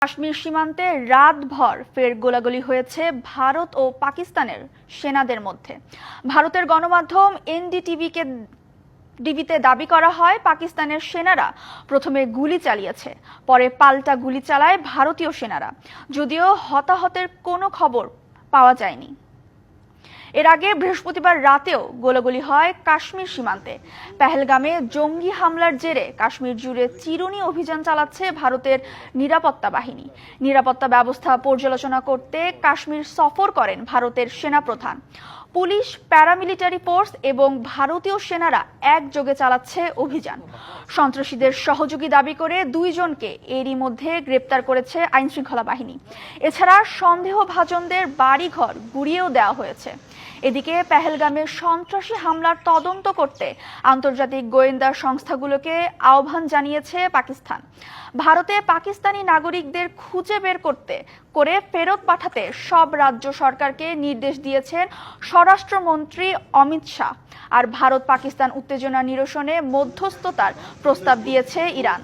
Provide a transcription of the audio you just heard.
কাশ্মীর সীমান্তে রাতভর ফের গোলাগুলি হয়েছে ভারত ও পাকিস্তানের সেনাদের মধ্যে। ভারতের গণমাধ্যম এনডিটিভিতে দাবি করা হয় পাকিস্তানের সেনারা প্রথমে গুলি চালিয়েছে, পরে পাল্টা গুলি চালায় ভারতীয় সেনারা, যদিও হতাহতের কোনো খবর পাওয়া যায়নি। এর আগে বৃহস্পতিবার রাতেও গোলাগুলি হয় কাশ্মীর সীমান্তে। পেহেলগামে জঙ্গি হামলার জেরে কাশ্মীর জুড়ে চিরুনি অভিযান চালাচ্ছে ভারতের নিরাপত্তা বাহিনী। নিরাপত্তা ব্যবস্থা পর্যালোচনা করতে কাশ্মীর সফর করেন ভারতের সেনাপ্রধান। পুলিশ, প্যারামিলিটারি ফোর্স এবং ভারতীয় সেনারা একযোগে চালাচ্ছে অভিযান। সন্ত্রাসীদের সহযোগী দাবি করে 2 জনকে এরই মধ্যে গ্রেপ্তার করেছে আইনশৃঙ্খলা বাহিনী। এছাড়া সন্দেহভাজনদের বাড়িঘর গুঁড়িয়েও দেওয়া হয়েছে। এদিকে পেহেলগামে সন্ত্রাসী হামলার তদন্ত করতে আন্তর্জাতিক গোয়েন্দা সংস্থাগুলোকে আহ্বান জানিয়েছে পাকিস্তান। ভারতে পাকিস্তানি নাগরিকদের খুঁজে বের করে ফেরত পাঠাতে সব রাজ্য সরকারকে নির্দেশ দিয়েছেন স্বরাষ্ট্রমন্ত্রী অমিত শাহ। আর ভারত পাকিস্তান উত্তেজনা নিরসনে মধ্যস্থতার প্রস্তাব দিয়েছে ইরান।